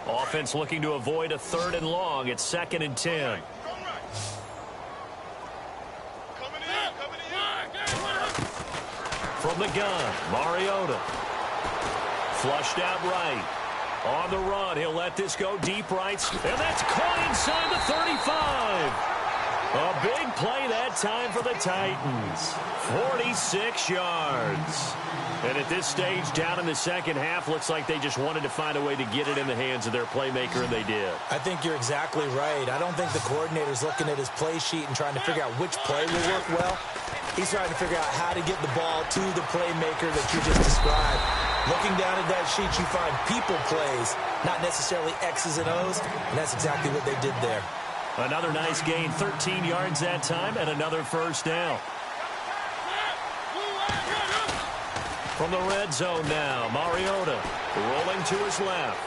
Offense looking to avoid a 3rd and long. It's 2nd and 10. From the gun, Mariota. Flushed out right. On the run, he'll let this go deep right. And that's caught inside the 35. A big play that time for the Titans. 46 yards. And at this stage, down in the second half, looks like they just wanted to find a way to get it in the hands of their playmaker, and they did. I think you're exactly right. I don't think the coordinator's looking at his play sheet and trying to figure out which play will work well. He's trying to figure out how to get the ball to the playmaker that you just described. Looking down at that sheet, you find people plays, not necessarily X's and O's, and that's exactly what they did there. Another nice gain, 13 yards that time, and another first down. From the red zone now, Mariota rolling to his left.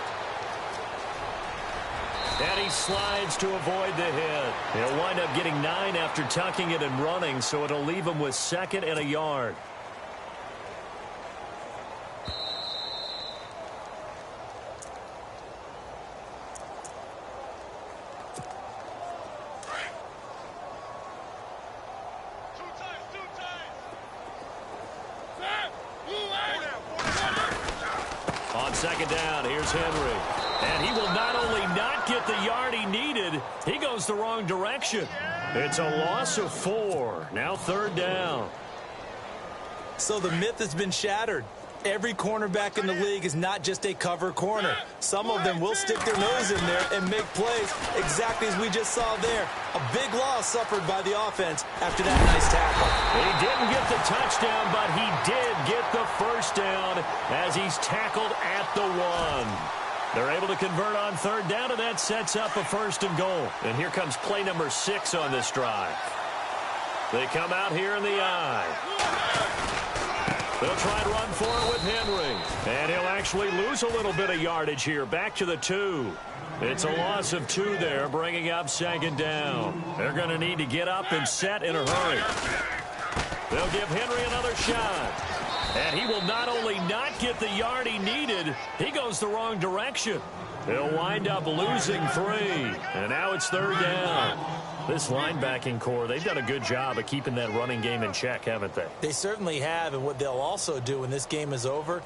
And he slides to avoid the hit. He'll wind up getting 9 after tucking it and running, so it'll leave him with 2nd and a yard. On 2nd down, here's Henry. And he will not only not get the yard he needed, he goes the wrong direction. It's a loss of 4. Now 3rd down. So the myth has been shattered. Every cornerback in the league is not just a cover corner. Some of them will stick their nose in there and make plays exactly as we just saw there. A big loss suffered by the offense after that nice tackle. He didn't get the touchdown, but he did get the first down as he's tackled at the 1. They're able to convert on 3rd down, and that sets up a 1st and goal. And here comes play number 6 on this drive. They come out here in the eye. They'll try to run for it with Henry. And he'll actually lose a little bit of yardage here. Back to the 2. It's a loss of 2 there, bringing up second down. They're going to need to get up and set in a hurry. They'll give Henry another shot. And he will not only not get the yard he needed, he goes the wrong direction. He'll wind up losing 3. And now it's third down. This linebacking core, they've done a good job of keeping that running game in check, haven't they? They certainly have, and what they'll also do when this game is over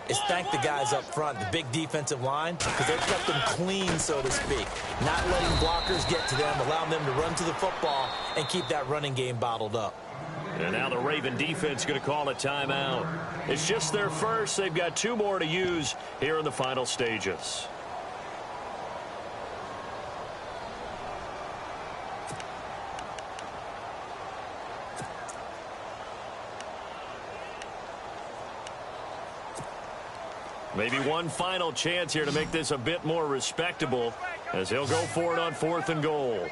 is thank the guys up front, the big defensive line, because they've kept them clean, so to speak. Not letting blockers get to them, allowing them to run to the football and keep that running game bottled up. And now the Raven defense going to call a timeout. It's just their first. They've got 2 more to use here in the final stages. Maybe one final chance here to make this a bit more respectable as he'll go for it on 4th and goal.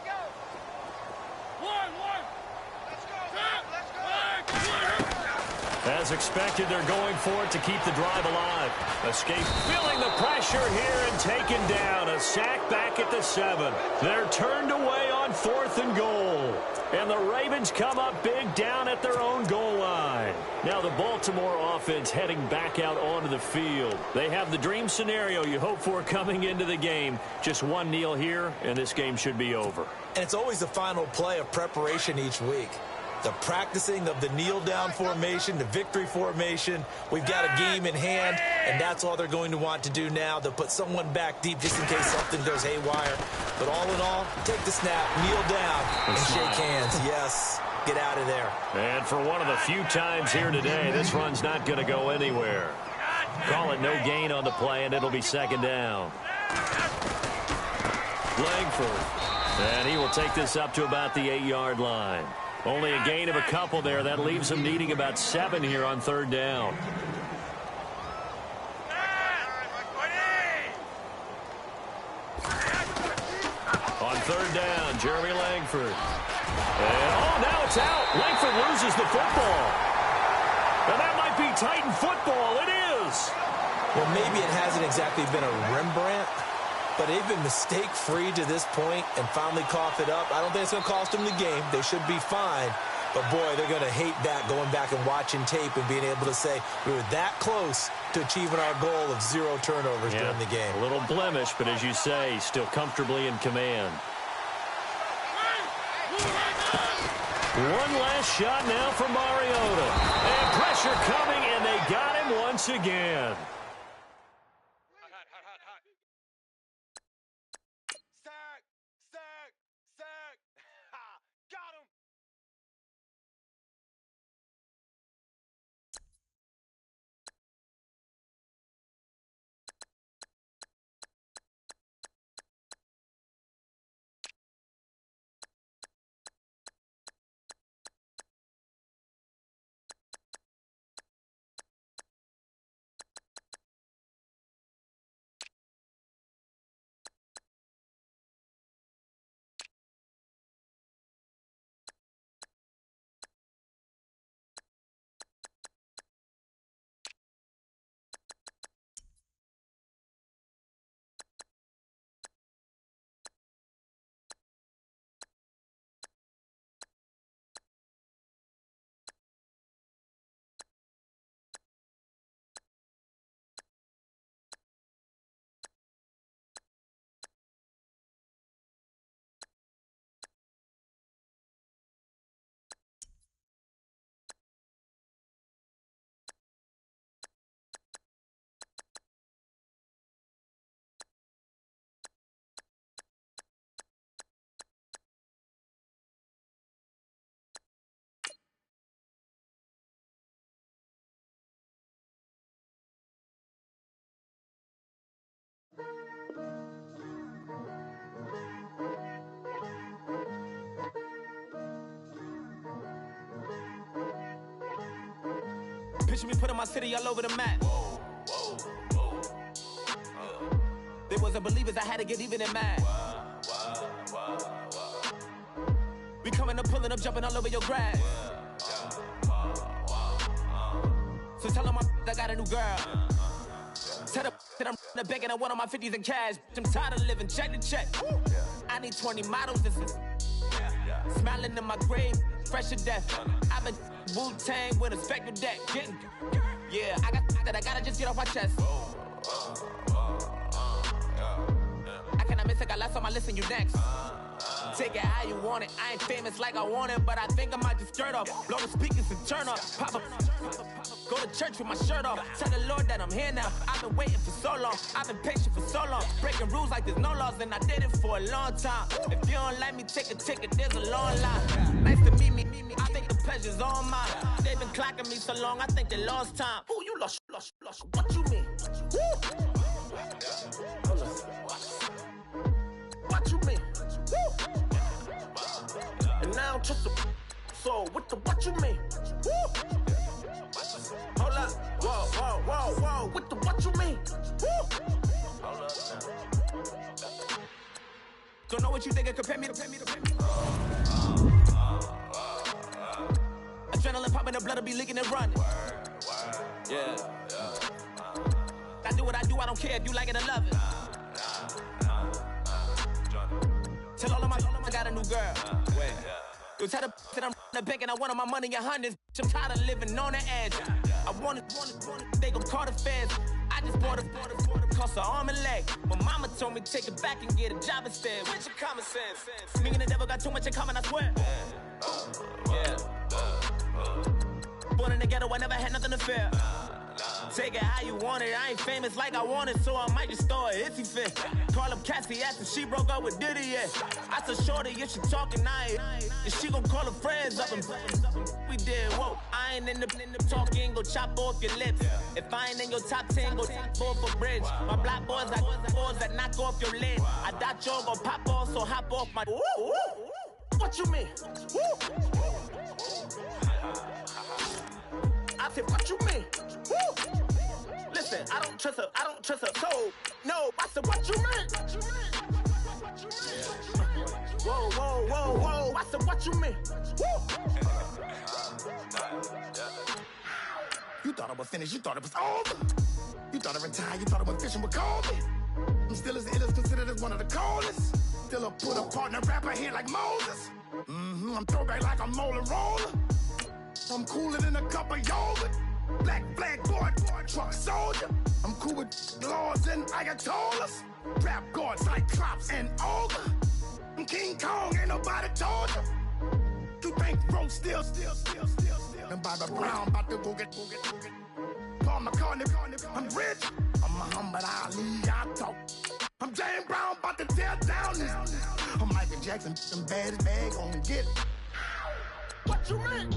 As expected, they're going for it to keep the drive alive. Escape, feeling the pressure here and taken down. A sack back at the 7. They're turned away on 4th and goal. And the Ravens come up big down at their own goal line. Now the Baltimore offense heading back out onto the field. They have the dream scenario you hope for coming into the game. Just one kneel here, and this game should be over. And it's always the final play of preparation each week. The practicing of the kneel-down formation, the victory formation. We've got a game in hand, and that's all they're going to want to do now. They'll put someone back deep just in case something goes haywire. But all in all, take the snap, kneel down, and shake hands. Yes, get out of there. And for one of the few times here today, this run's not going to go anywhere. Call it no gain on the play, and it'll be second down. Langford. And he will take this up to about the 8-yard line. Only a gain of a couple there. That leaves him needing about 7 here on third down. On third down, Jeremy Langford. And, now it's out. Langford loses the football. And that might be Titan football. It is. Well, maybe it hasn't exactly been a Rembrandt, but they've been mistake-free to this point and finally coughed it up. I don't think it's going to cost them the game. They should be fine. But, boy, they're going to hate that, going back and watching tape and being able to say we were that close to achieving our goal of 0 turnovers during the game. A little blemish, but as you say, still comfortably in command. One last shot now for Mariota. And pressure coming, and they got him once again. Picture me putting my city all over the map. They wasn't believers, I had to get even in mad. We coming up, pulling up, jumping all over your grass. So tell them I got a new girl. Tell them that I'm the bank and I want all my 50s in cash. I'm tired of living check to check. I need 20 models. This is smiling in my grave, fresh to death. I've been Wu-Tang with a spectral deck. I gotta just get off my chest. I cannot miss it, got less on my list and you next. Take it how you want it. I ain't famous like I want it, but I think I might just skirt off. Blow the speakers and turn up. Pop up. Go to church with my shirt off. Tell the Lord that I'm here now. I've been waiting for so long. I've been patient for so long. Breaking rules like there's no laws, and I did it for a long time. If you don't let me take a ticket, there's a long line. Nice to meet me. I think the pleasure's all mine. They've been clocking me so long, I think they lost time. Ooh, you lost. What you mean? Woo! What you mean? Woo! And now I'm just a so what you mean? Woo! Hold up, whoa, with the what you mean? Woo! Hold up now. Don't know what you think, compare me to. Adrenaline popping, the blood will be leaking and running. Yeah. I do what I do, I don't care if you like it or love it. Tell all of my I got a new girl. Wait. You tell the that I'm the bank and I want all my money in hundreds. I'm tired of living on the edge. I want it, they gon' call the feds. I just bought a cost an arm and leg. My mama told me take it back and get a job instead. Where's your common sense? Me and the devil got too much in common, I swear. Yeah. Born in the ghetto, I never had nothing to fear. Take it how you want it. I ain't famous like I want it, so I might just throw a hissy fit. Call up Cassie after she broke up with Diddy, yeah. I said, shorty, if she talking, and she gon' call her friends up and we did, whoa. I ain't in the talking, go chop off your lips. If I ain't in your top 10, go top 4 for bridge. My black boys got boys that knock off your lid. I thought y'all gon' pop off, so hop off my. What you mean? I said, what you mean? Woo! Listen, I don't trust her, so no, I said, what you mean? Whoa, I said, what you mean? Woo! You thought I was finished, you thought it was over. You thought I retired, you thought I went fishing with Colby. I'm still as ill as considered as one of the coldest. Still a put a partner rapper here like Moses. I'm throwback like a molar roller. I'm cooler than a cup of yogurt. Black flag boy, truck soldier. I'm cool with laws and Ayatollahs. Rap gods like Cyclops and Ogre. I'm King Kong, ain't nobody told you. You think Rose still. And Barbara Brown about to go get. Paul McCartney, I'm rich. I'm Muhammad Ali, I talk. I'm James Brown, about to tear down this. I'm Michael Jackson, some bad gon' get. What you mean?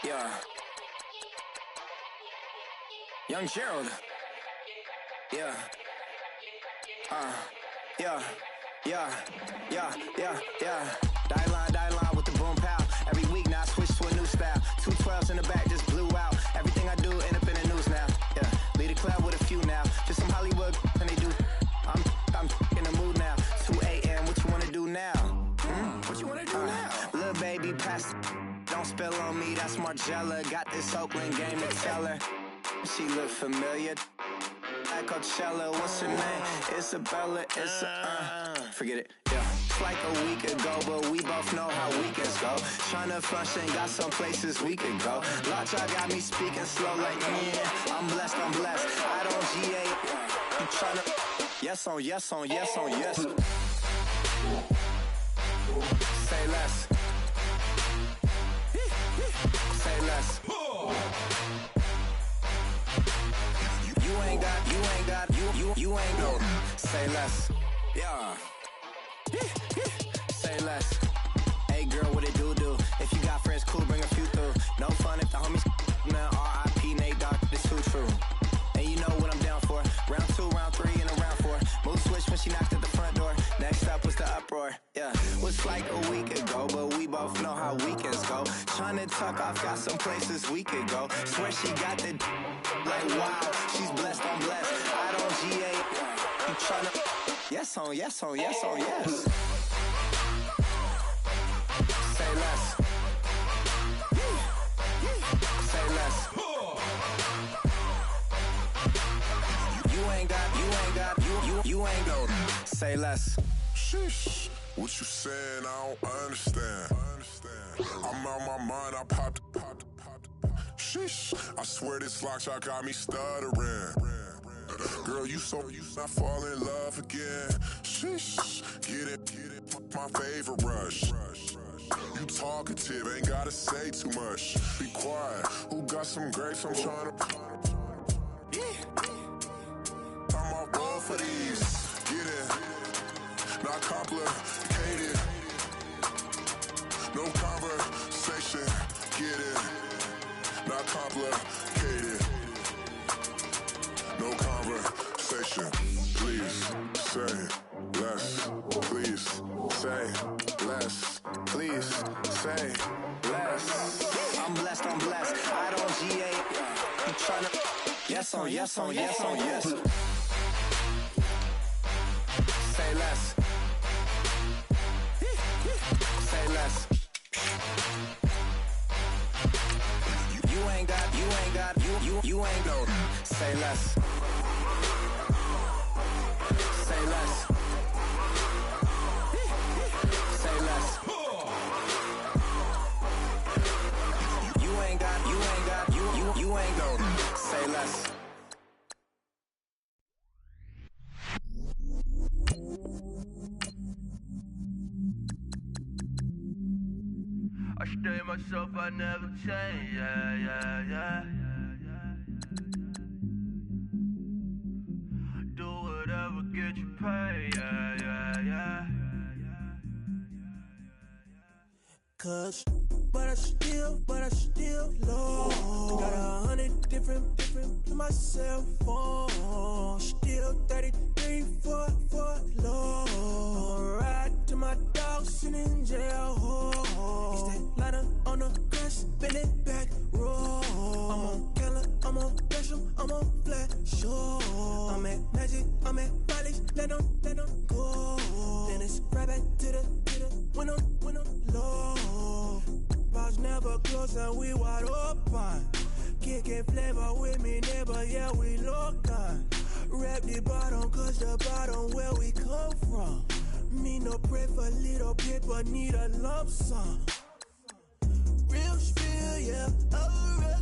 Yeah. Young Gerald. Yeah. Die line with the boom pow. Every week now I switch to a new style. 212s in the back just blew out. Everything I do end up in the news now. Yeah. Lead a club with a few now. Just some Hollywood and they do. I'm in the mood now. 2 a.m. What you wanna do now? What you wanna do now? Little baby pass. Don't spill on me, that's Margella. Got this Oakland game to tell her. She look familiar. At Coachella, what's her name? Isabella, forget it, yeah. It's like a week ago, but we both know how weekends go. Tryna function, got some places we could go. Lot y'all got me speaking slow like, yeah, I'm blessed. I don't GA. You tryna, yes on yes. Say less. Say less. You ain't go. Say less. Yeah. If you got friends, cool, bring a few through. No fun if the homies, man, R.I.P. Nate Dogg, it's too true. And you know what I'm down for. Round 2, round 3, and a round 4. Mood switch when she knocked at the front door. Next up was the uproar. Yeah, was like a week ago, but we both know how weekends go. Tryna tuck off, got some places we could go. Swear she got the like wow, she's blessed, I'm blessed. I don't GA. You tryna yes on yes on yes on yes. Say less. Say less. You ain't go. Say less. Sheesh. What you saying? I don't understand. I'm out my mind. I popped. Sheesh. I swear this lock shot got me stuttering. Girl, you not fall in love again. Sheesh. Get it. My favorite rush. You talkative, ain't gotta say too much. Be quiet. Who got some grapes? I'm trying to. I'm off ball for these. Get it. Not complicated. No conversation. Get it. Not complicated. No conversation. Please say less. Please say less. Please say less. I'm blessed. I don't GA. You tryna yes on yes on yes on yes. Say less. Say less. You ain't go. Say less. Say less. Say less. You ain't go. Say less. I stay myself, I never change, yeah. Do whatever, get you paid, yeah. Cause, but I still low. Got 100 different to my cell phone. Still 33 for low. I'ma ride to my dog sitting in jail. It's that lighter on the grass, spin it back, roll. I'm on Keller, I'm on Gresham, I'm on Flat Shore. I'm at Magic, I'm at Follies, let them go. Then it's right back to the when I'm low. Bars never close and we wide open. Kicking flavor with me, neighbor, yeah, we local. Rap the bottom, cause the bottom where we come from. Me no pray for little paper, need a lump sum. Real spill, yeah, alright.